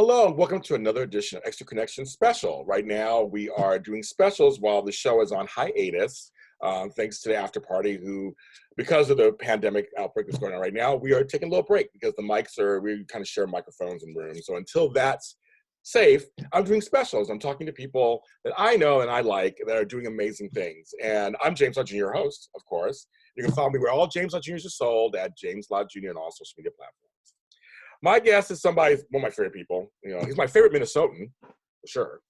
Hello, and welcome to another edition of Extra Connection Special. Right now, we are doing specials while the show is on hiatus. Thanks to the after party who, because of the pandemic outbreak that's going on right now, we are taking a little break because we kind of share microphones in rooms. So until that's safe, I'm doing specials. I'm talking to people that I know and I like that are doing amazing things. And I'm James Lott Jr., your host, of course. You can follow me where all James Lott Jr.'s are sold at James Lott Jr. on all social media platforms. My guest is one of my favorite people. You know, he's my favorite Minnesotan, for sure.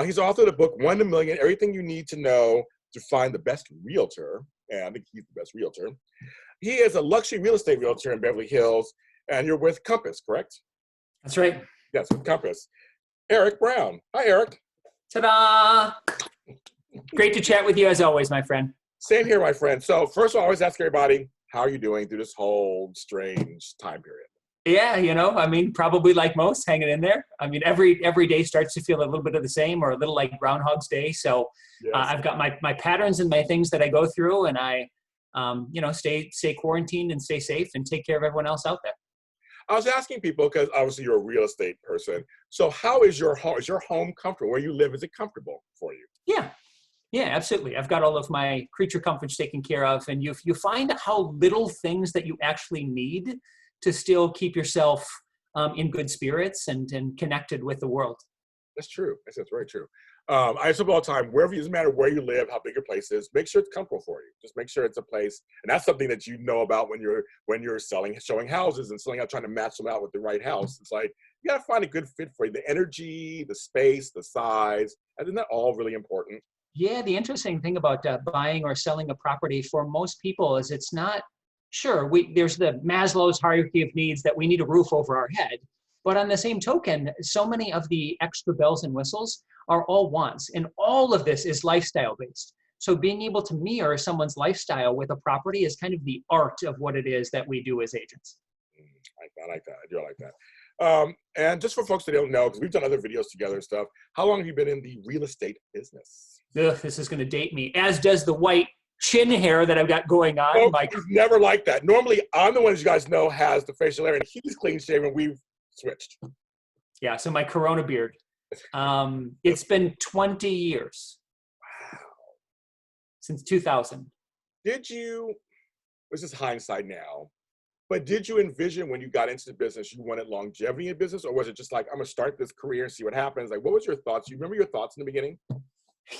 He's author of the book, 1 in a Million, Everything You Need to Know to Find the Best Realtor. And I think he's the best realtor. He is a luxury real estate realtor in Beverly Hills, and you're with Compass, correct? That's right. Yes, with Compass. Erik Brown. Hi, Erik. Ta-da! Great to chat with you as always, my friend. Same here, my friend. So first of all, I always ask everybody, how are you doing through this whole strange time period? Yeah, probably like most, hanging in there. I mean, every day starts to feel a little bit of the same, or a little like Groundhog's Day. So yes. I've got my patterns and my things that I go through, and I, stay quarantined and stay safe and take care of everyone else out there. I was asking people because obviously you're a real estate person. So how is your home? Is your home comfortable? Where you live, is it comfortable for you? Yeah, absolutely. I've got all of my creature comforts taken care of, and you find how little things that you actually need to still keep yourself in good spirits and connected with the world. That's true. That's very true. I say all the time, wherever you, doesn't matter where you live, how big your place is, make sure it's comfortable for you. Just make sure it's a place, and that's something that you know about when you're showing houses and selling out, trying to match them out with the right house. It's like you gotta find a good fit for you. The energy, the space, the size, isn't that all really important? Yeah, the interesting thing about buying or selling a property for most people is it's not. Sure, there's the Maslow's hierarchy of needs that we need a roof over our head. But on the same token, so many of the extra bells and whistles are all wants. And all of this is lifestyle based. So being able to mirror someone's lifestyle with a property is kind of the art of what it is that we do as agents. I like that. I do like that. And just for folks that don't know, because we've done other videos together and stuff, how long have you been in the real estate business? Ugh, this is going to date me, as does the white chin hair that I've got going on. Oh, he's never like that. Normally, I'm the one, as you guys know, has the facial hair, and he's clean shaven. We've switched. Yeah, so my Corona beard. It's been 20 years. Wow. Since 2000. This is hindsight now, but did you envision when you got into the business, you wanted longevity in business, or was it just like, I'm going to start this career and see what happens? Like, what was your thoughts? You remember your thoughts in the beginning?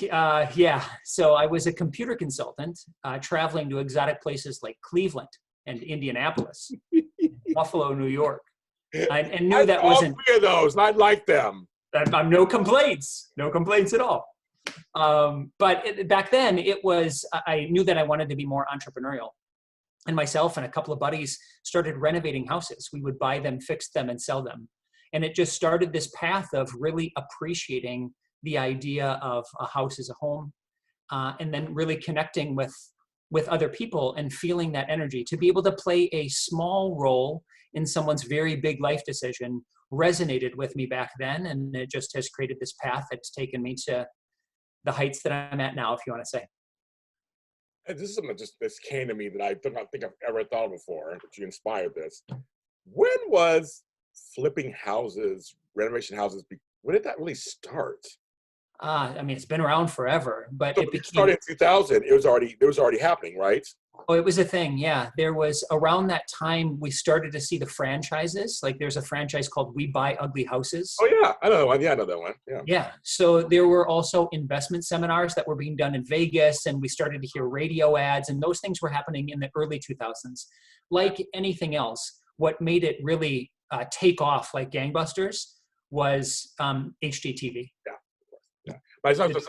Yeah. So I was a computer consultant, traveling to exotic places like Cleveland and Indianapolis, Buffalo, New York. And knew that wasn't. All three of those, and I like them. I'm no complaints at all. But back then, I knew that I wanted to be more entrepreneurial. And myself and a couple of buddies started renovating houses. We would buy them, fix them, and sell them. And it just started this path of really appreciating the idea of a house as a home, and then really connecting with other people and feeling that energy. To be able to play a small role in someone's very big life decision resonated with me back then, and it just has created this path that's taken me to the heights that I'm at now, if you want to say. And this is something that came to me that I don't think I've ever thought of before, but you inspired this. When was flipping houses, renovation houses, when did that really start? It's been around forever, but so it started in 2000. It was already happening, right? Oh, it was a thing. Yeah. There was around that time, we started to see the franchises. Like there's a franchise called We Buy Ugly Houses. Oh yeah. I know that one. Yeah, I know that one. Yeah. Yeah. So there were also investment seminars that were being done in Vegas, and we started to hear radio ads, and those things were happening in the early 2000s. Like anything else, what made it really take off like gangbusters was HGTV. Yeah. Yeah. But I was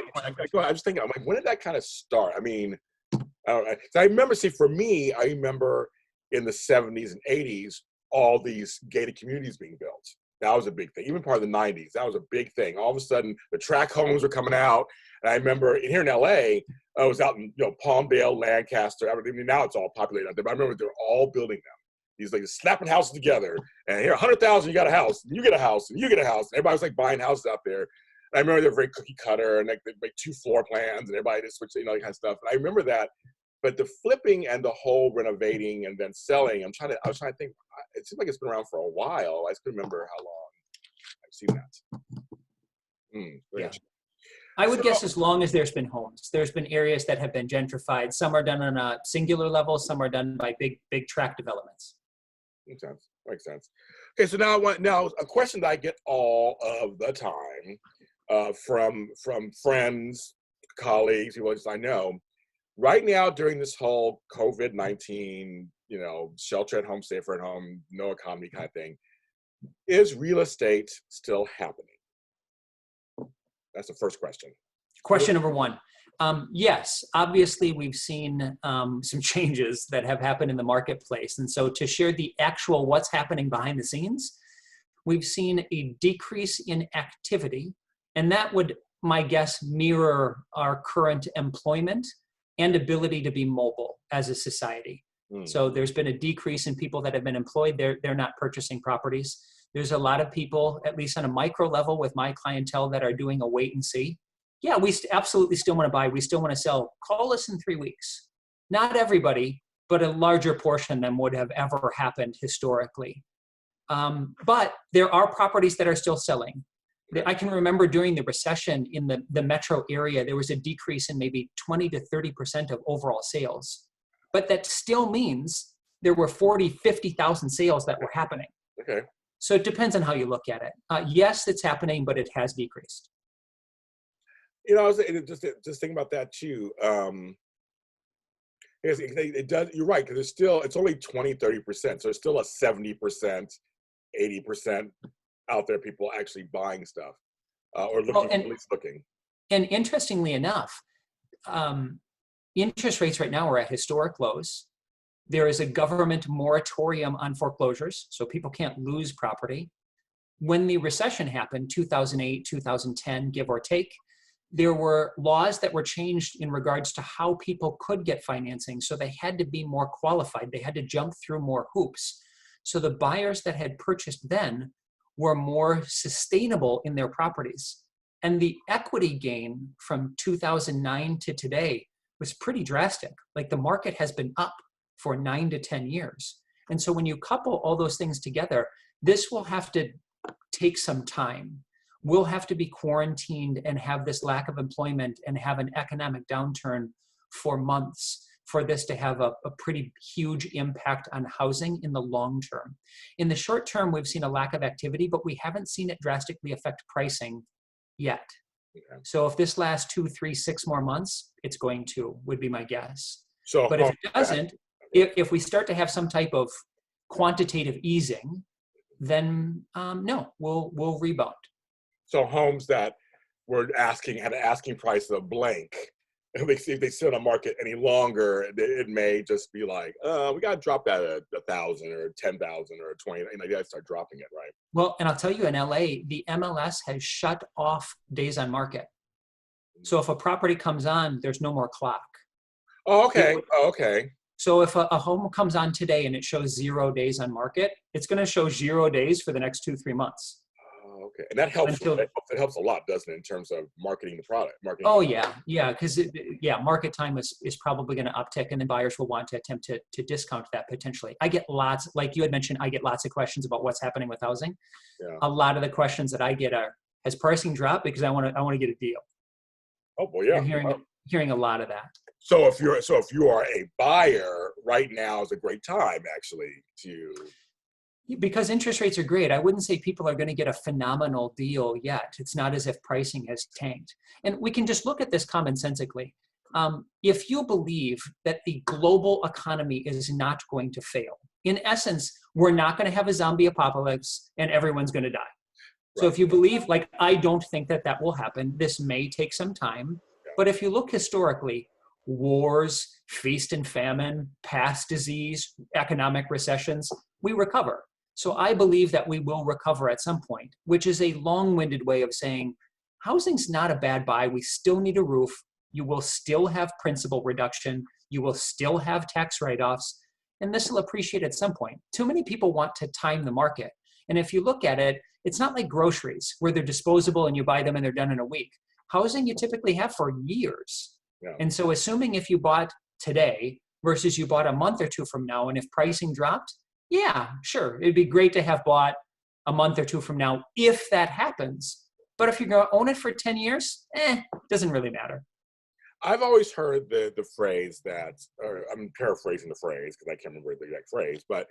thinking, I'm like, when did that kind of start? I mean, I don't know. So I remember, for me, I remember in the 70s and 80s, all these gated communities being built. That was a big thing. Even part of the 90s, that was a big thing. All of a sudden, the tract homes were coming out. And I remember here in LA, I was out in Palmdale, Lancaster. I mean, now it's all populated out there, but I remember they were all building them. These like slapping houses together. And here, 100,000, you got a house, and you get a house, and you get a house. And everybody was like buying houses out there. And I remember they were very cookie cutter, and like they make 2 floor plans, and everybody just switched, that kind of stuff. And I remember that. But the flipping and the whole renovating and then selling, I was trying to think. It seems like it's been around for a while. I just couldn't remember how long. I've seen that. Very Yeah. I would So- guess as long as there's been homes, there's been areas that have been gentrified. Some are done on a singular level, some are done by big tract developments. Makes sense. Makes sense. Okay, so now a question that I get all of the time from friends, colleagues, people I know. Right now, during this whole COVID-19, shelter at home, safer at home, no economy kind of thing, is real estate still happening? That's the first question. Question number one. Yes, obviously we've seen some changes that have happened in the marketplace. And so to share the actual what's happening behind the scenes, we've seen a decrease in activity. And that would, my guess, mirror our current employment and ability to be mobile as a society. So there's been a decrease in people that have been employed. They're not purchasing properties. There's a lot of people, at least on a micro level with my clientele, that are doing a wait and see. Yeah, we absolutely still want to buy. We still want to sell. Call us in 3 weeks. Not everybody, but a larger portion than would have ever happened historically. But there are properties that are still selling. I can remember during the recession in the metro area, there was a decrease in maybe 20 to 30% of overall sales. But that still means there were 40, 50,000 sales that were happening. Okay. So it depends on how you look at it. Yes, it's happening, but it has decreased. I was just thinking about that too. It does. You're right, because it's only 20, 30%. So it's still a 70%, 80% out there. People actually buying stuff or looking, at least looking. And interestingly enough, interest rates right now are at historic lows. There is a government moratorium on foreclosures, so people can't lose property. When the recession happened, 2008, 2010, give or take, there were laws that were changed in regards to how people could get financing. So they had to be more qualified. They had to jump through more hoops. So the buyers that had purchased then were more sustainable in their properties. And the equity gain from 2009 to today was pretty drastic. Like the market has been up for 9 to 10 years. And so when you couple all those things together, this will have to take some time. We'll have to be quarantined and have this lack of employment and have an economic downturn for months for this to have a pretty huge impact on housing in the long term. In the short term, we've seen a lack of activity, but we haven't seen it drastically affect pricing yet. Okay. So if this lasts 2, 3, 6 more months, it's going to, would be my guess. But if it doesn't, if we start to have some type of quantitative easing, then no, we'll rebound. So homes that were had an asking price of blank, if they sit on the market any longer, it may just be like, we got to drop that at 1,000 or 10,000 or 20. You got to start dropping it, right? Well, and I'll tell you, in LA, the MLS has shut off days on market. So if a property comes on, there's no more clock. Oh, okay. Okay. So if a home comes on today and it shows 0 days on market, it's going to show 0 days for the next 2-3 months. Oh, okay. And that helps. It helps a lot, doesn't it, in terms of marketing the product? Oh, yeah. Yeah. Because, market time is probably going to uptick, and then buyers will want to attempt to discount that potentially. I get lots, like you had mentioned, I get lots of questions about what's happening with housing. Yeah. A lot of the questions that I get are, has pricing dropped? Because I want to get a deal. Oh, well, yeah. You're hearing a lot of that. So if you are a buyer, right now is a great time actually to. Because interest rates are great. I wouldn't say people are going to get a phenomenal deal yet. It's not as if pricing has tanked. And we can just look at this commonsensically. If you believe that the global economy is not going to fail, in essence, we're not going to have a zombie apocalypse and everyone's going to die. Right. So if you believe, like, I don't think that will happen, this may take some time. Yeah. But if you look historically, wars, feast and famine, past disease, economic recessions, we recover. So I believe that we will recover at some point, which is a long-winded way of saying housing's not a bad buy. We still need a roof. You will still have principal reduction. You will still have tax write-offs, and this will appreciate at some point. Too many people want to time the market. And if you look at it, it's not like groceries where they're disposable and you buy them and they're done in a week. Housing you typically have for years. Yeah. And so assuming if you bought today versus you bought a month or two from now, and if pricing dropped, yeah, sure. It'd be great to have bought a month or two from now, if that happens. But if you're going to own it for 10 years, doesn't really matter. I've always heard the phrase that, or I'm paraphrasing the phrase because I can't remember the exact phrase, but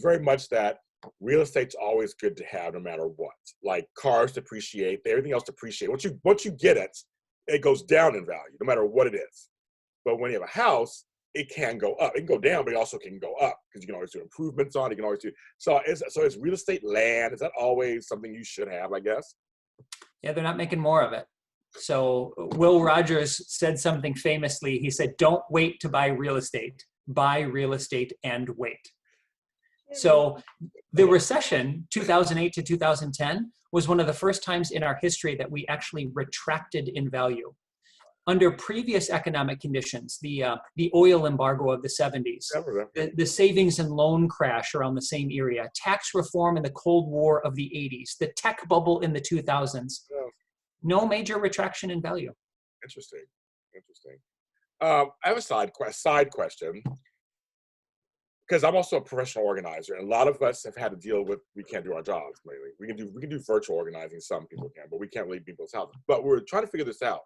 very much that real estate's always good to have no matter what. Like cars depreciate, everything else depreciate. Once you get it, it goes down in value no matter what it is. But when you have a house, it can go up. It can go down, but it also can go up because you can always do improvements on it. You can always do so. Is real estate land? Is that always something you should have? I guess. Yeah, they're not making more of it. So Will Rogers said something famously. He said, "Don't wait to buy real estate. Buy real estate and wait." So the recession, 2008 to 2010, was one of the first times in our history that we actually retracted in value. Under previous economic conditions, the oil embargo of the 70s, the savings and loan crash around the same area, tax reform in the Cold War of the 80s, the tech bubble in the 2000s, no major retraction in value. Interesting. I have a side question, because I'm also a professional organizer, and a lot of us have had to deal with, we can't do our jobs lately. We can do virtual organizing, some people can, but we can't leave people's houses. But we're trying to figure this out.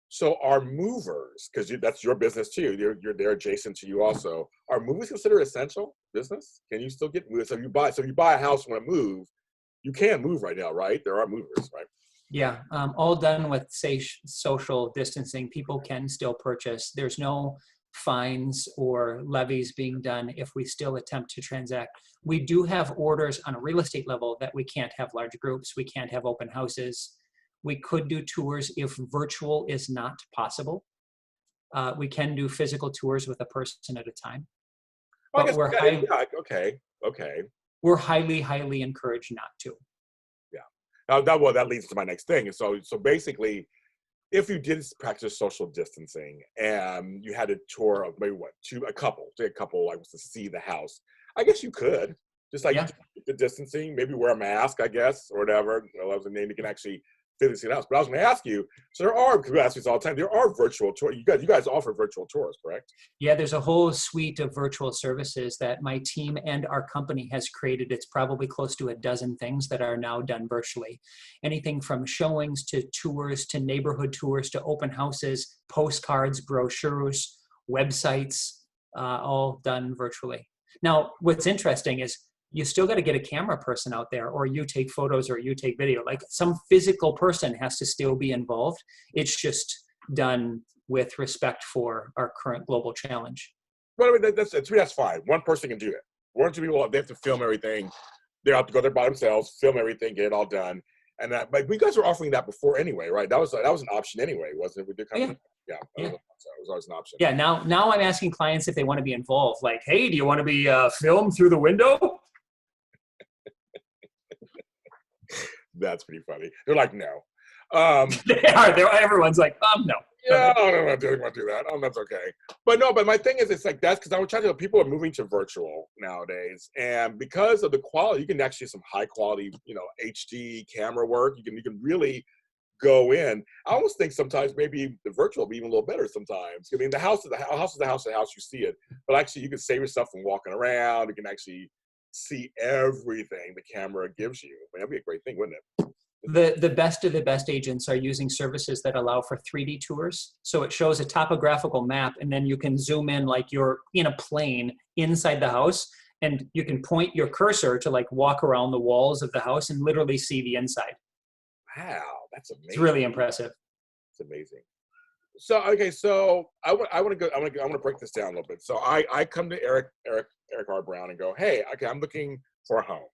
So are movers, because that's your business too, you're there adjacent to you also, are movers considered essential business? Can you still get moved? So if you buy a house and want to move, you can move right now, right? There are movers, right? Yeah, all done with social distancing. People can still purchase. There's no fines or levies being done if we still attempt to transact. We do have orders on a real estate level that we can't have large groups. We can't have open houses. We could do tours if virtual is not possible. We can do physical tours with a person at a time. Well, but we're highly encouraged not to. Yeah. That leads to my next thing. So basically, if you did practice social distancing and you had a tour of maybe a couple like to see the house, I guess you could just the distancing, maybe wear a mask, I guess, or whatever. That was a name you can actually physically see the house. But I was going to ask you, so because we ask this all the time, there are virtual tours. You guys offer virtual tours, correct? Yeah, there's a whole suite of virtual services that my team and our company has created. It's probably close to a dozen things that are now done virtually. Anything from showings to tours to neighborhood tours to open houses, postcards, brochures, websites, all done virtually. Now, what's interesting is you still got to get a camera person out there, or you take photos or you take video. Like some physical person has to still be involved. It's just done with respect for our current global challenge. Well, I mean, that's fine. One person can do it. One or two people, they have to film everything. They have to go there by themselves, film everything, get it all done. And but you guys were offering that before anyway, right? That was an option anyway, wasn't it? We did kind of, yeah. It was always an option. Yeah. Now I'm asking clients if they want to be involved. Like, hey, do you want to be filmed through the window? That's pretty funny. They're like, no. They are. Everyone's like, no. Yeah, I don't want to do that. That's okay. But my thing is, it's like that's because I was trying to. People are moving to virtual nowadays, and because of the quality, you can actually some high quality, HD camera work. You can really go in. I almost think sometimes maybe the virtual will be even a little better sometimes. I mean, the house is the house. You see it, but actually you can save yourself from walking around. You can actually see everything the camera gives you. I mean, that'd be a great thing, wouldn't it? The best of the best agents are using services that allow for 3D tours. So it shows a topographical map, and then you can zoom in like you're in a plane inside the house, and you can point your cursor to like walk around the walls of the house and literally see the inside. Wow, that's amazing. It's really impressive. It's amazing. So I want to break this down a little bit. So I come to Erik R. Brown and go, hey, okay, I'm looking for a home.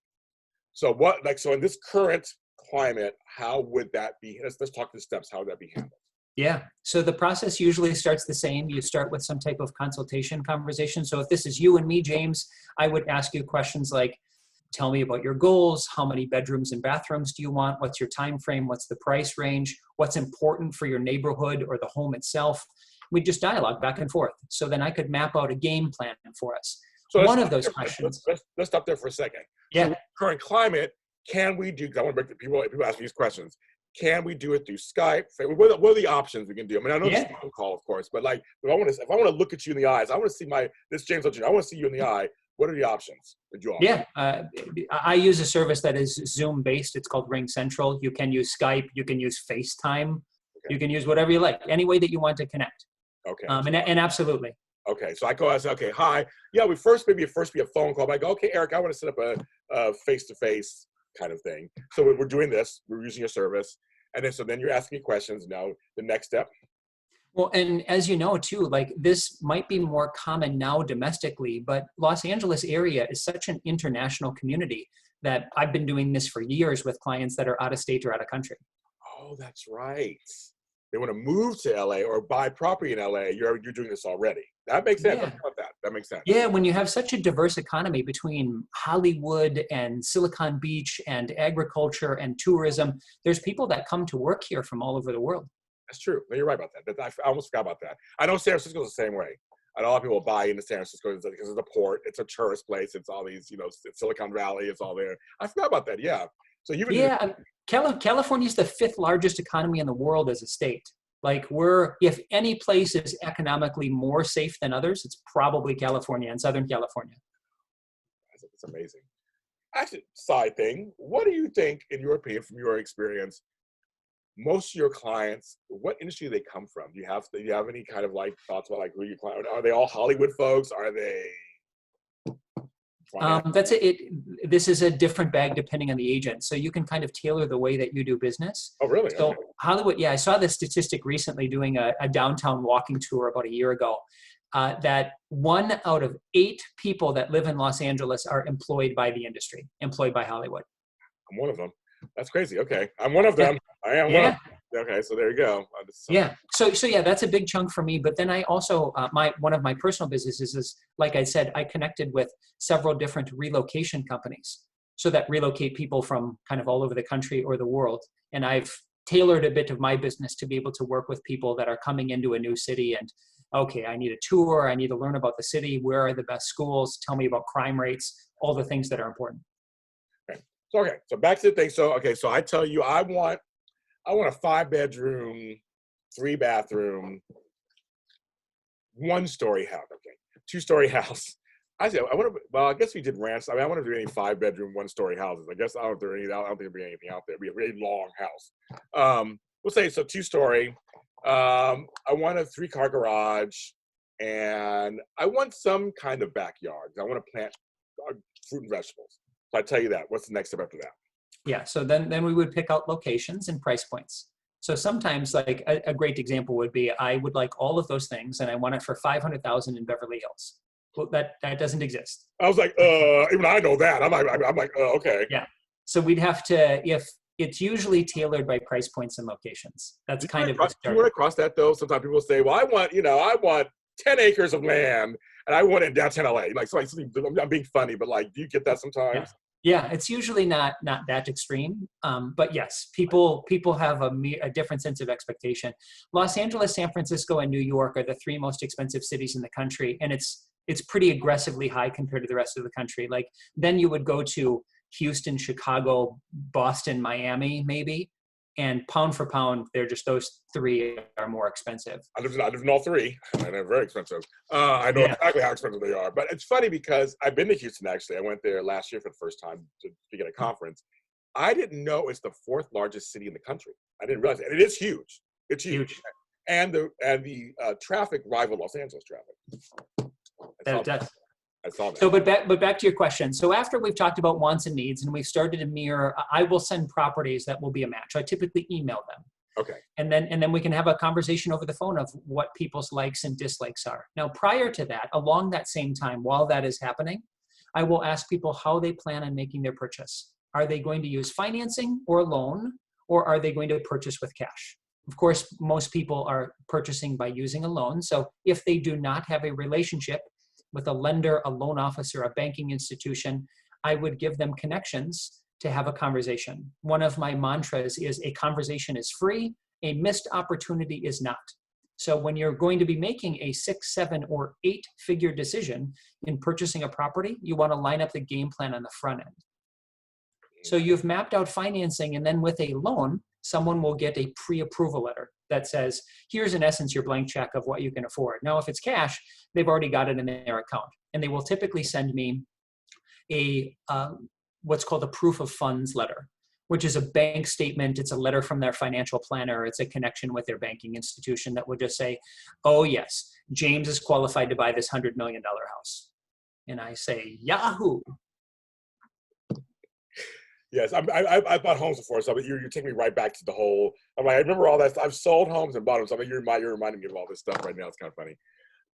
So so in this current climate, how would that be? Let's talk the steps. How would that be handled? Yeah. So the process usually starts the same. You start with some type of consultation conversation. So if this is you and me, James, I would ask you questions like, tell me about your goals. How many bedrooms and bathrooms do you want? What's your time frame? What's the price range? What's important for your neighborhood or the home itself? We just dialogue back and forth. So then I could map out a game plan for us. So one of those questions. Let's stop there for a second. Yeah. So current climate, can we do? Because I want to break people ask me these questions. Can we do it through Skype? What are the options we can do? I mean, I know it's a phone call, of course, but like, if I want to look at you in the eyes, I want to see this James Lott Jr. I want to see you in the eye. What are the options that you offer? Yeah, I use a service that is Zoom based. It's called Ring Central. You can use Skype. You can use FaceTime. Okay. You can use whatever you like, any way that you want to connect. Okay. And absolutely. Okay, so I go, I say, okay, hi. Yeah, we first be a phone call. But I go, okay, Eric, I want to set up a face-to-face kind of thing. So we're doing this. We're using your service. And then you're asking me questions. Now, the next step. Well, and as you know, too, like this might be more common now domestically, but Los Angeles area is such an international community that I've been doing this for years with clients that are out of state or out of country. Oh, that's right. They want to move to LA or buy property in LA. You're doing this already. That makes sense. Yeah. I thought that. That makes sense. Yeah, when you have such a diverse economy between Hollywood and Silicon Beach and agriculture and tourism, there's people that come to work here from all over the world. That's true. No, you're right about that. I almost forgot about that. I know San Francisco's the same way. A lot of people buy into San Francisco because it's a port. It's a tourist place. It's all these, Silicon Valley. It's all there. I forgot about that. Yeah. So California is the 5th largest economy in the world as a state. Like if any place is economically more safe than others, it's probably California and Southern California. That's amazing. Actually, side thing, what do you think, in your opinion, from your experience, most of your clients, what industry do they come from? Do you have any kind of like thoughts about like who your client are? They all Hollywood folks? Are they? That's it. This is a different bag depending on the agent. So you can kind of tailor the way that you do business. Oh, really? So okay. Hollywood, yeah, I saw this statistic recently doing a downtown walking tour about a year ago, that 1 out of 8 people that live in Los Angeles are employed by the industry, employed by Hollywood. I'm one of them. That's crazy. Okay. I'm one of them. I am one of them. Okay, so there you go. Yeah. So yeah, that's a big chunk for me. But then I also, one of my personal businesses is, like I said, I connected with several different relocation companies so that relocate people from kind of all over the country or the world. And I've tailored a bit of my business to be able to work with people that are coming into a new city and, okay, I need a tour. I need to learn about the city. Where are the best schools? Tell me about crime rates, all the things that are important. Okay. So back to the thing. So I tell you, I want a 5-bedroom, 3-bathroom, 1-story house. Okay, 2-story house. I guess we did rants. I want to do any 5-bedroom, 1-story houses. I guess I don't think there'll be anything out there. It'll be a really long house. We'll say so 2-story. I want a 3-car garage, and I want some kind of backyard. I want to plant fruit and vegetables. So I tell you that. What's the next step after that? Yeah, so then we would pick out locations and price points. So sometimes, like a great example would be, I would like all of those things, and I want it for $500,000 in Beverly Hills. Well, that doesn't exist. I was like, even I know that. I'm like, okay. Yeah. So we'd have to, if it's usually tailored by price points and locations. That's kind of. Do you want to cross that though? Sometimes people say, well, I want 10 acres of land, and I want it in downtown LA. Like, so I'm being funny, but like, do you get that sometimes? Yeah, it's usually not that extreme, but yes, people have a different sense of expectation. Los Angeles, San Francisco, and New York are the 3 most expensive cities in the country, and it's pretty aggressively high compared to the rest of the country. Like then you would go to Houston, Chicago, Boston, Miami, maybe, and pound for pound, they're just those 3 are more expensive. I live in all 3, and they're very expensive. I know exactly how expensive they are, but it's funny because I've been to Houston, actually. I went there last year for the first time to get a conference. I didn't know it's the 4th largest city in the country. I didn't realize it. And it is huge. It's huge. And the traffic rival Los Angeles traffic. I saw that. So, but back to your question. So after we've talked about wants and needs, and we've started to mirror, I will send properties that will be a match. I typically email them. Okay. And then we can have a conversation over the phone of what people's likes and dislikes are. Now, prior to that, along that same time, while that is happening, I will ask people how they plan on making their purchase. Are they going to use financing or a loan, or are they going to purchase with cash? Of course, most people are purchasing by using a loan. So if they do not have a relationship with a lender, a loan officer, a banking institution, I would give them connections to have a conversation. One of my mantras is a conversation is free, a missed opportunity is not. So when you're going to be making a 6, 7, or 8-figure decision in purchasing a property, you want to line up the game plan on the front end. So you've mapped out financing, and then with a loan, someone will get a pre-approval letter that says, here's in essence your blank check of what you can afford. Now, if it's cash, they've already got it in their account. And they will typically send me a what's called a proof of funds letter, which is a bank statement. It's a letter from their financial planner. It's a connection with their banking institution that would just say, oh yes, James is qualified to buy this $100 million house. And I say, Yahoo. Yes, I bought homes before, so you're taking me right back to the whole. I'm like, I remember all that. I've sold homes and bought them. So you're reminding me of all this stuff right now. It's kind of funny.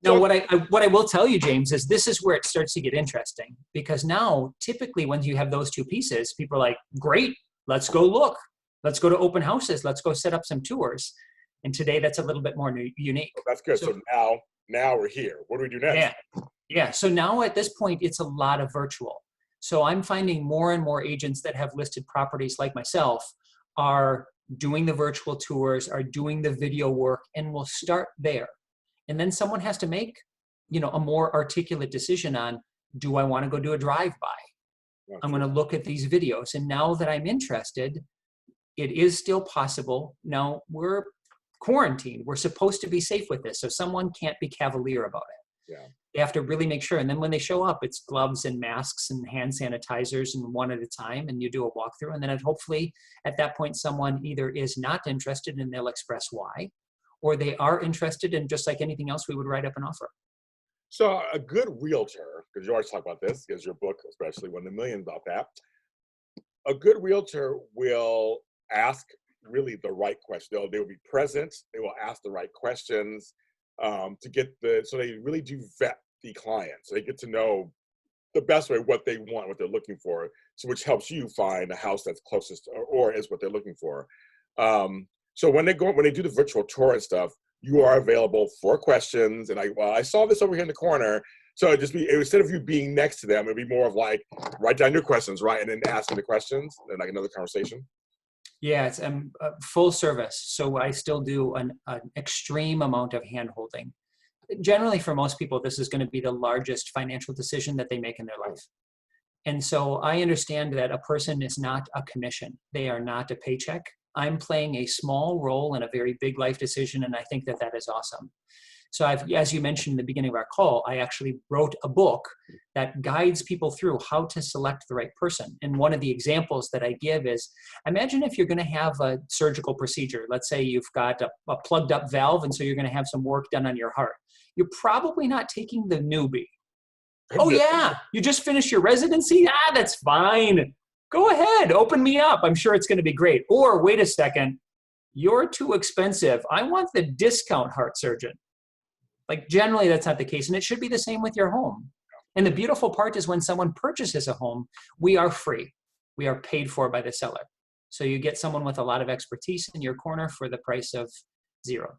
Now, So, what I will tell you, James, is this is where it starts to get interesting, because now typically when you have those two pieces, people are like, great, let's go look. Let's go to open houses. Let's go set up some tours. And today that's a little bit more unique. that's good. So now we're here. What do we do next? Yeah. So now at this point, it's a lot of virtual. So I'm finding more and more agents that have listed properties like myself are doing the virtual tours, are doing the video work, and we'll start there. And then someone has to make, a more articulate decision on, do I want to go do a drive-by? I'm going to look at these videos. And now that I'm interested, it is still possible. Now we're quarantined. We're supposed to be safe with this. So someone can't be cavalier about it. Yeah. They have to really make sure. And then when they show up, it's gloves and masks and hand sanitizers and one at a time. And you do a walkthrough. And then hopefully at that point, someone either is not interested and they'll express why, or they are interested, and just like anything else, we would write up an offer. So a good realtor, because you always talk about this, because your book especially won the million about that. A good realtor will ask really the right question. They will be present. They will ask the right questions to get so they really do vet the client. So they get to know the best way what they want, what they're looking for, so which helps you find a house that's closest or is what they're looking for. So when they do the virtual tour and stuff, you are available for questions. And I saw this over here in the corner. So instead of you being next to them, it'd be more of like, write down your questions, right? And then asking the questions and like another conversation. Yeah, it's full service. So I still do an extreme amount of hand-holding. Generally, for most people, this is going to be the largest financial decision that they make in their life. And so I understand that a person is not a commission. They are not a paycheck. I'm playing a small role in a very big life decision, and I think that is awesome. So as you mentioned in the beginning of our call, I actually wrote a book that guides people through how to select the right person. And one of the examples that I give is, imagine if you're going to have a surgical procedure. Let's say you've got a plugged up valve, and so you're going to have some work done on your heart. You're probably not taking the newbie. Oh yeah, you just finished your residency? That's fine. Go ahead, open me up. I'm sure it's going to be great. Or wait a second, you're too expensive. I want the discount heart surgeon. Like generally that's not the case. And it should be the same with your home. And the beautiful part is when someone purchases a home, we are free. We are paid for by the seller. So you get someone with a lot of expertise in your corner for the price of zero.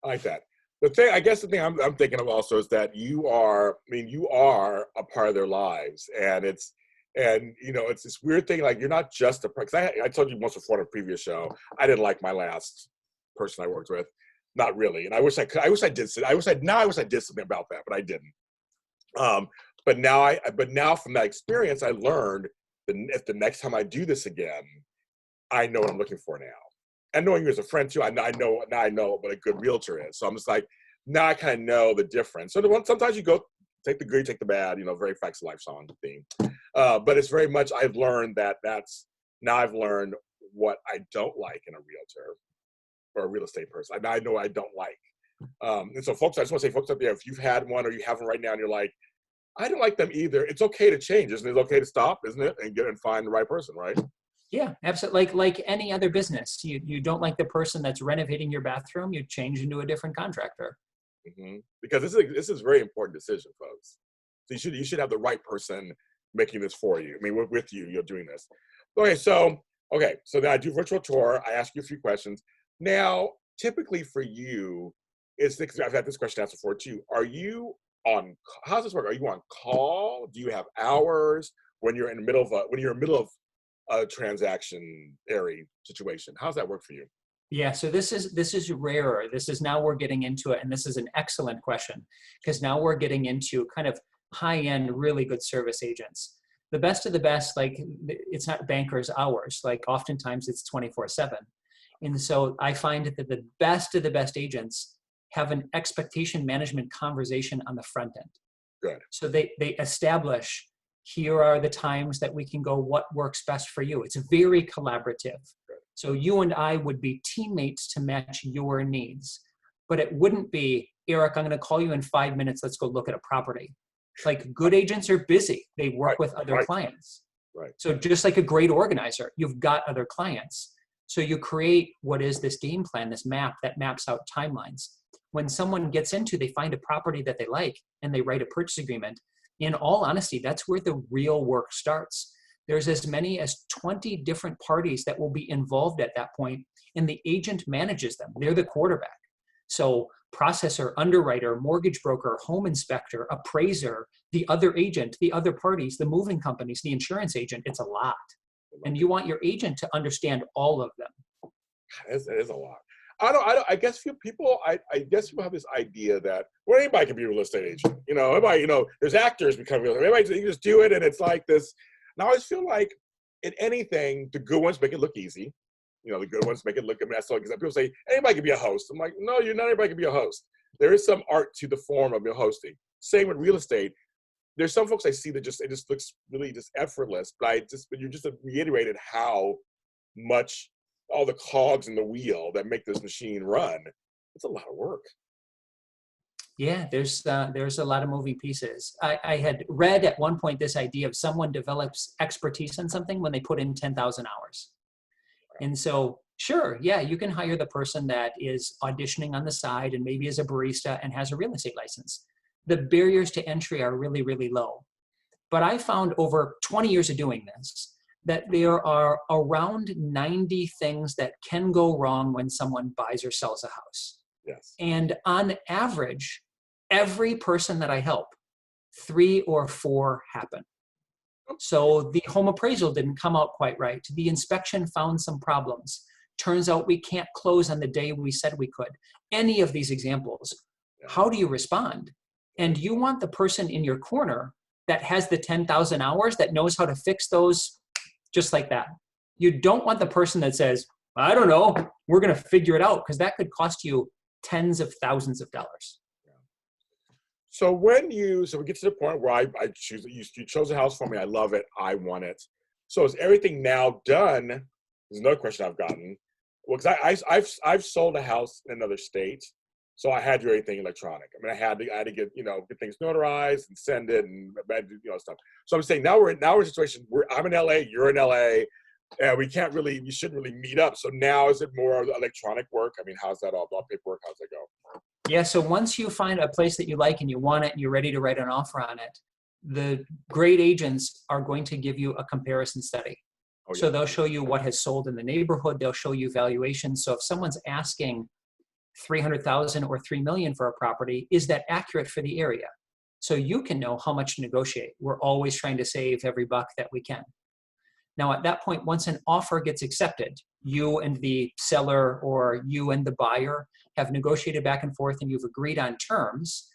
I like that. The thing I'm thinking of also is that you are a part of their lives, and it's this weird thing, like you're not just a person. I told you once before in a previous show, I didn't like my last person I worked with, not really, and I wish I did something about that, but I didn't. But now from that experience, I learned that if the next time I do this again, I know what I'm looking for now. And knowing you as a friend too, I know what a good realtor is. So I'm just like, now I kind of know the difference. So sometimes you go take the good, take the bad, very Facts of Life song theme. But it's very much, I've learned I've learned what I don't like in a realtor or a real estate person. I know what I don't like. And so folks, I just want to say, folks out there, if you've had one or you have one right now and you're like, I don't like them either, it's okay to change. Isn't it? It's okay to stop, isn't it? And find the right person, right? Yeah, absolutely. Like any other business, you don't like the person that's renovating your bathroom, you change into a different contractor. Mm-hmm. Because this is a very important decision, folks. So you should have the right person making this for you. I mean, with you, you're doing this. Okay, so then I do virtual tour. I ask you a few questions. Now, typically for you, I've had this question asked before too. How does this work? Are you on call? Do you have hours when you're in the middle of a transaction area situation? How's that work for you? Yeah, so this is rarer. This is now we're getting into it, and this is an excellent question because now we're getting into kind of high-end, really good service agents. The best of the best, like it's not bankers' hours. Like oftentimes it's 24/7, and so I find that the best of the best agents have an expectation management conversation on the front end. Good. So they establish Here are the times that we can go, what works best for you. It's very collaborative. So you and I would be teammates to match your needs. But it wouldn't be, Eric, I'm going to call you in 5 minutes. Let's go look at a property. Like, good agents are busy. They work with other clients. Right. So just like a great organizer, you've got other clients. So you create what is this game plan, this map that maps out timelines. When someone gets into, they find a property that they like and they write a purchase agreement. In all honesty, that's where the real work starts. There's as many as 20 different parties that will be involved at that point, and the agent manages them. They're the quarterback. So processor, underwriter, mortgage broker, home inspector, appraiser, the other agent, the other parties, the moving companies, the insurance agent, it's a lot. And you want your agent to understand all of them. It is a lot. I guess people have this idea that, well, anybody can be a real estate agent. Everybody, there's actors become real estate. Everybody, you just do it, and it's like this. And I always feel like in anything, the good ones make it look easy. The good ones make it look messy. Because people say, anybody can be a host. I'm like, no, not everybody can be a host. There is some art to the form of your hosting. Same with real estate. There's some folks I see that it just looks really just effortless, but you just reiterated how much all the cogs in the wheel that make this machine run. It's a lot of work. Yeah, there's a lot of moving pieces. I had read at one point this idea of someone develops expertise in something when they put in 10,000 hours. And so, sure, yeah, you can hire the person that is auditioning on the side and maybe is a barista and has a real estate license. The barriers to entry are really, really low. But I found over 20 years of doing this, that there are around 90 things that can go wrong when someone buys or sells a house. Yes. And on average, every person that I help, 3 or 4 happen. So the home appraisal didn't come out quite right. The inspection found some problems. Turns out we can't close on the day we said we could. Any of these examples, how do you respond? And you want the person in your corner that has the 10,000 hours that knows how to fix those just like that. You don't want the person that says, I don't know, we're going to figure it out, because that could cost you tens of thousands of dollars. So we get to the point where I choose, you chose a house for me. I love it. I want it. So is everything now done? There's another question I've gotten. Well, because I've sold a house in another state, so I had to do everything electronic. I mean, I had to get get things notarized and send it and stuff. So I'm saying now we're in a situation where I'm in LA, you're in LA, and we shouldn't really meet up. So now is it more electronic work? I mean, how's that all paperwork? How's that go? Yeah, so once you find a place that you like and you want it and you're ready to write an offer on it, the great agents are going to give you a comparison study. Oh, yeah. So they'll show you what has sold in the neighborhood. They'll show you valuations. So if someone's asking $300,000 or $3 million for a property, is that accurate for the area? So you can know how much to negotiate. We're always trying to save every buck that we can. Now, at that point, once an offer gets accepted, you and the seller or you and the buyer have negotiated back and forth and you've agreed on terms.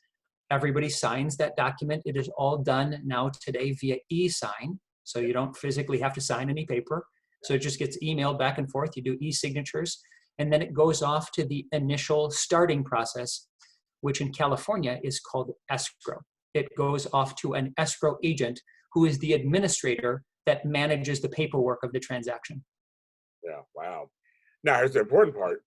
Everybody signs that document. It is all done now today via e-sign. So you don't physically have to sign any paper. So it just gets emailed back and forth. You do e-signatures, and then it goes off to the initial starting process, which in California is called escrow. It goes off to an escrow agent who is the administrator that manages the paperwork of the transaction. Yeah, wow. Now, here's the important part.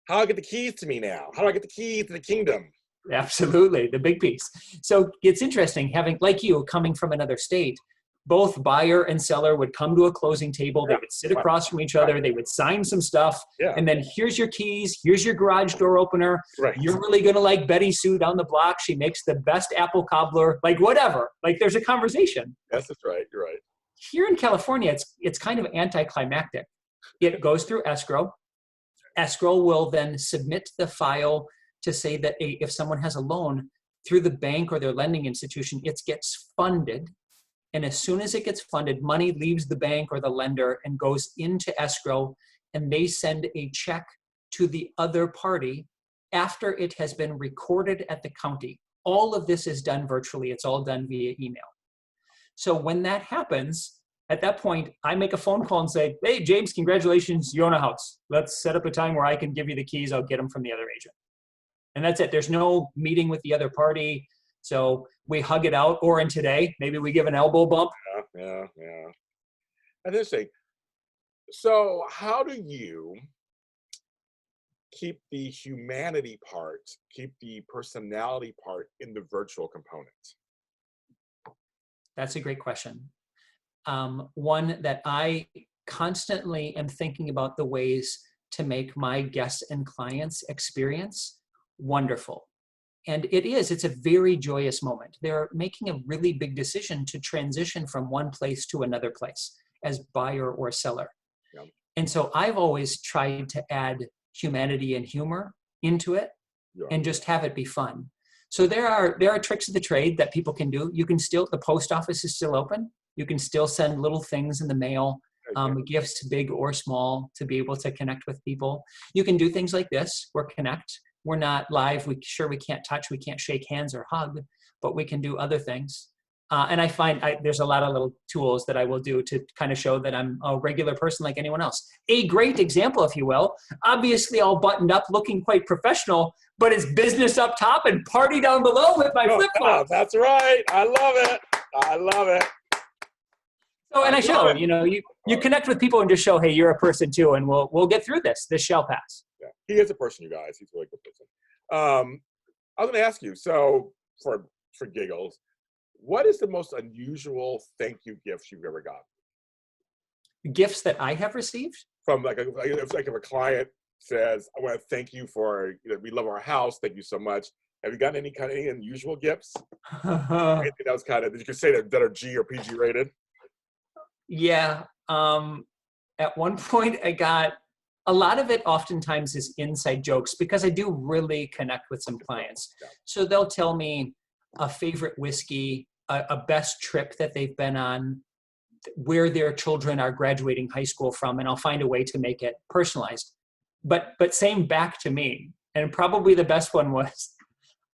How do I get the keys to me now? How do I get the keys to the kingdom? Absolutely, the big piece. So it's interesting having, like you, coming from another state, both buyer and seller would come to a closing table. They would sit across from each other. They would sign some stuff. And then here's your keys. Here's your garage door opener. You're really going to like Betty Sue down the block. She makes the best apple cobbler, like whatever. Like there's a conversation. Yes, that's right. You're right. Here in California, it's kind of anticlimactic. It goes through escrow. Escrow will then submit the file to say that if someone has a loan through the bank or their lending institution, it gets funded. And as soon as it gets funded, money leaves the bank or the lender and goes into escrow, and they send a check to the other party after it has been recorded at the county. All of this is done virtually. It's all done via email. So when that happens, at that point, I make a phone call and say, hey, James, congratulations, you own a house. Let's set up a time where I can give you the keys. I'll get them from the other agent. And that's it. There's no meeting with the other party, So we hug it out, or in today, maybe we give an elbow bump. Yeah. And this thing. So how do you keep the humanity part, keep the personality part in the virtual component? That's a great question. One that I constantly am thinking about the ways to make my guests and clients experience wonderful. And it's a very joyous moment. They're making a really big decision to transition from one place to another place as buyer or seller. Yeah. And so I've always tried to add humanity and humor into it and just have it be fun. So there are tricks of the trade that people can do. You can still, the post office is still open. You can still send little things in the mail, gifts big or small, to be able to connect with people. You can do things like this. We're not live. We can't touch, we can't shake hands or hug, but we can do other things. And I find there's a lot of little tools that I will do to kind of show that I'm a regular person like anyone else. A great example, if you will, obviously all buttoned up, looking quite professional, but it's business up top and party down below with my flip-flops. That's right. I love it. So, and I show, you connect with people and just show, hey, you're a person too, and we'll get through this. This shall pass. Yeah, he is a person, you guys. He's a really good person. I was going to ask you, so for giggles, what is the most unusual thank you gift you've ever got? Gifts that I have received? From if a client says, I want to thank you for, we love our house. Thank you so much. Have you gotten any unusual gifts? Anything that was kind of, you could say that are G or PG rated? Yeah. At one point I got, a lot of it oftentimes is inside jokes because I do really connect with some clients. So they'll tell me a favorite whiskey, a best trip that they've been on, where their children are graduating high school from, and I'll find a way to make it personalized. But same back to me. And probably the best one was,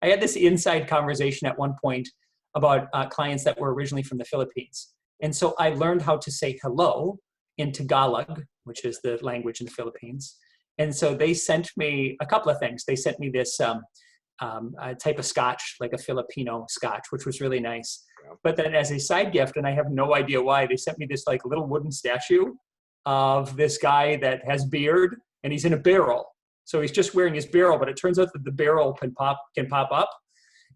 I had this inside conversation at one point about clients that were originally from the Philippines. And so I learned how to say hello in Tagalog, which is the language in the Philippines. And so they sent me a couple of things. They sent me this type of scotch, like a Filipino scotch, which was really nice. Yeah. But then as a side gift, and I have no idea why, they sent me this like little wooden statue of this guy that has beard, and he's in a barrel. So he's just wearing his barrel, but it turns out that the barrel can pop up,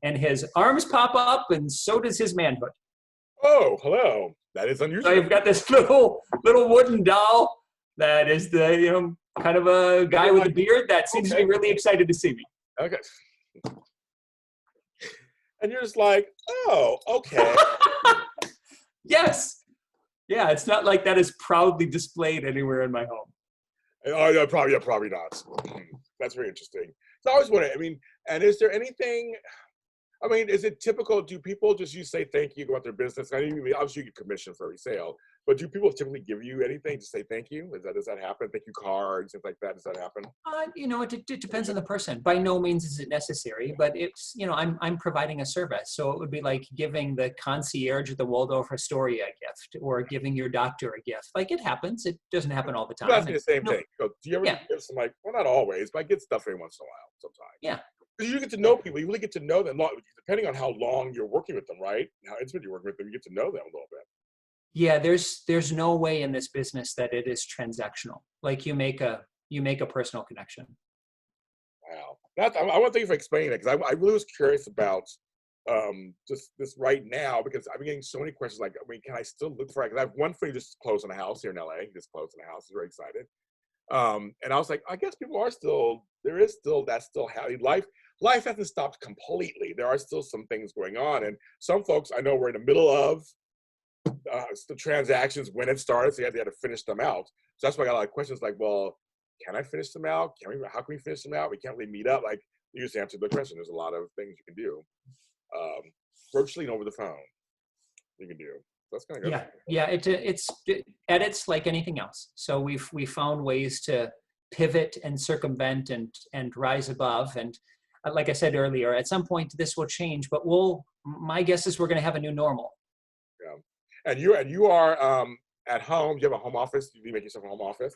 and his arms pop up, and so does his manhood. Oh, hello. That is unusual. So I've got this little wooden doll that is the kind of a guy with a beard that seems to be really excited to see me. Okay. And you're just like, oh, okay. Yes. Yeah, it's not like that is proudly displayed anywhere in my home. Oh, yeah, probably not. That's very interesting. So I always wonder, and is there anything, is it typical, do people just say thank you, go about their business? Obviously you get commission for every sale, but do people typically give you anything to say thank you? Does that happen? Thank you cards, things like that, does that happen? It depends on the person. By no means is it necessary, but it's, I'm providing a service. So it would be like giving the concierge at the Waldorf Astoria a gift, or giving your doctor a gift. Like, it happens. It doesn't happen all the time. That's the same thing. Do you ever give some, well, not always, but I get stuff every once in a while sometimes. Yeah. Because you get to know people. You really get to know them, depending on how long you're working with them, right? How intimate you're working with them, you get to know them a little bit. Yeah, there's no way in this business that it is transactional. Like, you make a personal connection. Wow. I want to thank you for explaining that, because I really was curious about just this right now, because I've been getting so many questions like, can I still look for it? Because I have one friend who just closed on a house here in LA. He just closed on a house. He's very excited. And I was like, I guess people are still, that's still happening. Life hasn't stopped completely. There are still some things going on. And some folks, I know, we're in the middle of the transactions when it started, so you had to finish them out. So that's why I got a lot of questions like, well, can I finish them out? How can we finish them out? We can't really meet up. Like, you just answered the question. There's a lot of things you can do virtually and over the phone you can do. That's kind of good. Yeah. It's edits like anything else. So we found ways to pivot and circumvent and rise above. And like I said earlier, at some point this will change, but my guess is we're going to have a new normal. Yeah. And you are at home. Do you have a home office? Do you make yourself a home office?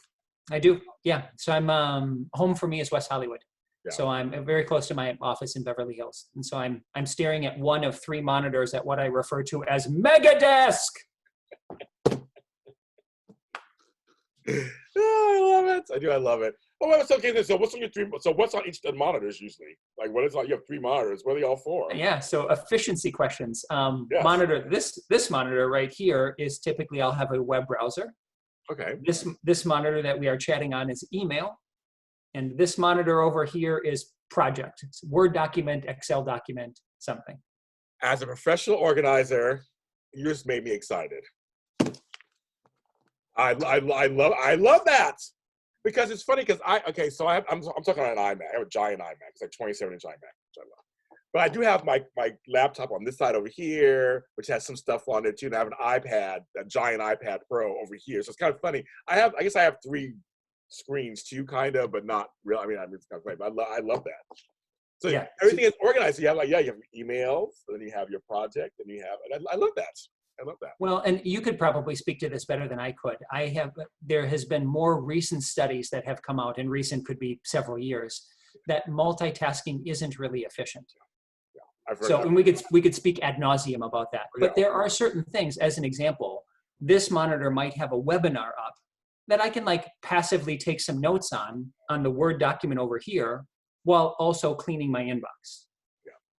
I do. Yeah. So I'm home for me is West Hollywood. Yeah. So I'm very close to my office in Beverly Hills. And so I'm staring at one of 3 monitors at what I refer to as mega desk. Oh, I love it. I love it. Oh, well, it's okay. So what's on your 3? So what's on each of the monitors usually? Like, what is like? You have 3 monitors. What are they all for? Yeah. So efficiency questions. Yes. Monitor. This monitor right here is typically I'll have a web browser. Okay. This monitor that we are chatting on is email, and this monitor over here is project. It's Word document, Excel document, something. As a professional organizer, you just made me excited. I love that, because it's funny because I'm talking on an iMac. I have a giant iMac. It's like 27-inch iMac, which I love. But I do have my laptop on this side over here, which has some stuff on it too. And I have an iPad, a giant iPad Pro over here. So it's kind of funny. I guess I have 3 screens too, kind of, but not real. I mean, it's kind of funny. But I love that. So yeah, everything is organized. So you have you have emails, and then you have your project, and you have. And I love that. I love that. Well, and you could probably speak to this better than I could. There has been more recent studies that have come out, and recent could be several years, that multitasking isn't really efficient. So, and we could speak ad nauseum about that. But there are certain things, as an example, this monitor might have a webinar up that I can like passively take some notes on the Word document over here, while also cleaning my inbox.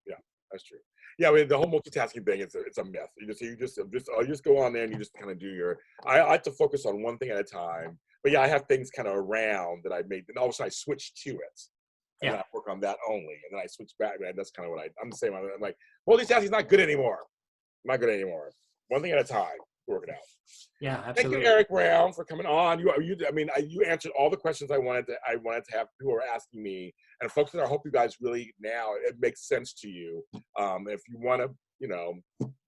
Yeah, that's true. Yeah, I mean, the whole multitasking thing, it's a myth. You just go on there and you just kind of do your. I like to focus on one thing at a time. But yeah, I have things kind of around that I made, and all of a sudden I switch to it. And then I work on that only, and then I switch back. And that's kind of what I'm the same. I'm like, multitasking's not good anymore. Not good anymore. One thing at a time. Work it out. Yeah, absolutely. Thank you, Erik Brown, for coming on. You answered all the questions I wanted to have. People were asking me, and folks, I hope you guys really now it makes sense to you. If you want to,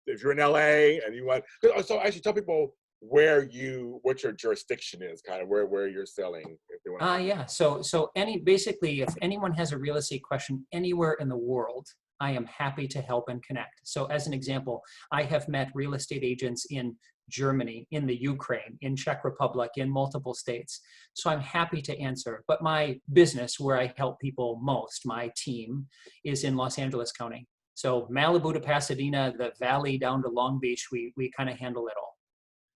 if you're in LA and you want, so actually tell people what your jurisdiction is, kind of where you're selling. If they want. Yeah. So basically, if anyone has a real estate question anywhere in the world, I am happy to help and connect. So as an example, I have met real estate agents in Germany, in the Ukraine, in Czech Republic, in multiple states. So I'm happy to answer. But my business, where I help people most, my team, is in Los Angeles County. So Malibu to Pasadena, the Valley down to Long Beach, we kind of handle it all.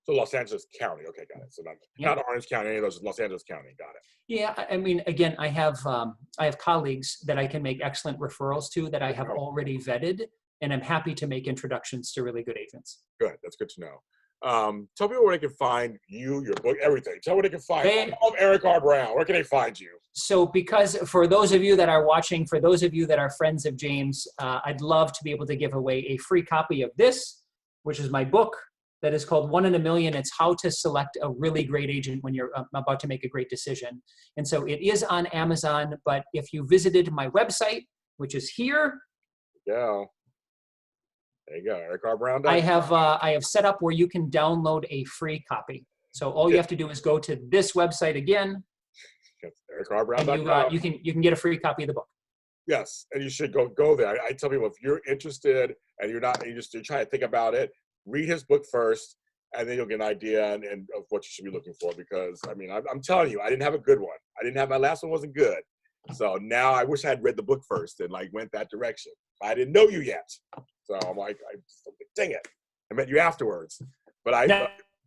So Los Angeles County, okay, got it. So not Orange County, any of those, Los Angeles County, got it. Yeah, I mean, again, I have colleagues that I can make excellent referrals to that I have already vetted, and I'm happy to make introductions to really good agents. Good, that's good to know. Tell people where they can find you, your book, everything. Tell where they can find Erik R. Brown. Where can they find you? So because for those of you that are watching, for those of you that are friends of James, I'd love to be able to give away a free copy of this, which is my book. That is called 1 in a Million. It's how to select a really great agent when you're about to make a great decision. And so it is on Amazon, but if you visited my website, which is here. Yeah. There you go, erikrBrown.com. I have set up where you can download a free copy. So all you have to do is go to this website again. erikrBrown.com. You can get a free copy of the book. Yes, and you should go there. I tell people, if you're interested and you're trying to think about it, read his book first, and then you'll get an idea and of what you should be looking for. Because I mean, I'm telling you, I didn't have a good one. My last one wasn't good. So now I wish I had read the book first and like went that direction. I didn't know you yet, so I'm like, dang it, I met you afterwards. But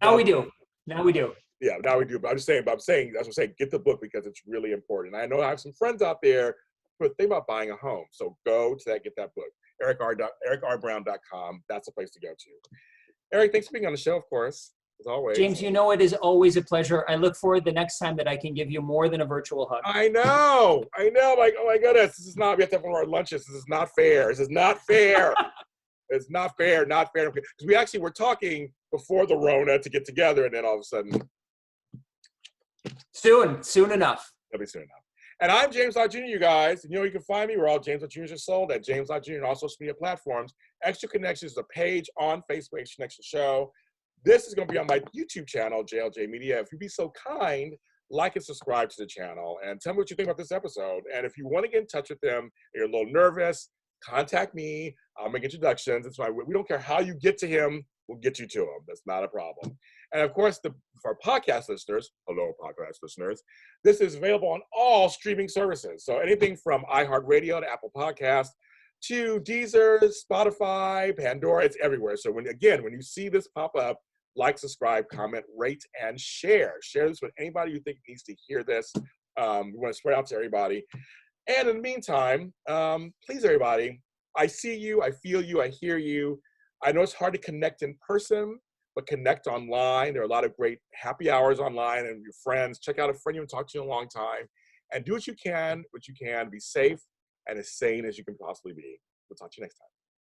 now we do. Now we do. Yeah, now we do. But I'm saying that's what I'm saying. Get the book because it's really important. And I know I have some friends out there who are thinking about buying a home. So go to that, get that book. erikrBrown.com. That's the place to go to. Erik, thanks for being on the show, of course, as always. James, you know it is always a pleasure. I look forward the next time that I can give you more than a virtual hug. I know. Like, oh my goodness, this is not. We have to have one of our lunches. This is not fair. This is not fair. It's not fair. Not fair. Because we actually were talking before the Rona to get together, and then all of a sudden, soon enough. It'll be soon enough. And I'm James Lott Jr., you guys. And you can find me where all James Lott Jr.'s are sold at James Lott Jr. and all social media platforms. Extra Connections is a page on Facebook, Extra Connection Show. This is going to be on my YouTube channel, JLJ Media. If you'd be so kind, like and subscribe to the channel. And tell me what you think about this episode. And if you want to get in touch with them, and you're a little nervous, contact me. I'll make introductions. That's why we don't care how you get to him. We'll get you to him. That's not a problem. And of course, for podcast listeners, hello, podcast listeners, this is available on all streaming services. So anything from iHeartRadio to Apple Podcasts to Deezer, Spotify, Pandora, it's everywhere. So when you see this pop up, like, subscribe, comment, rate, and share. Share this with anybody you think needs to hear this. We want to spread out to everybody. And in the meantime, please, everybody, I see you, I feel you, I hear you. I know it's hard to connect in person, but connect online. There are a lot of great happy hours online and your friends. Check out a friend you haven't talked to in a long time. And do what you can, be safe and as sane as you can possibly be. We'll talk to you next time.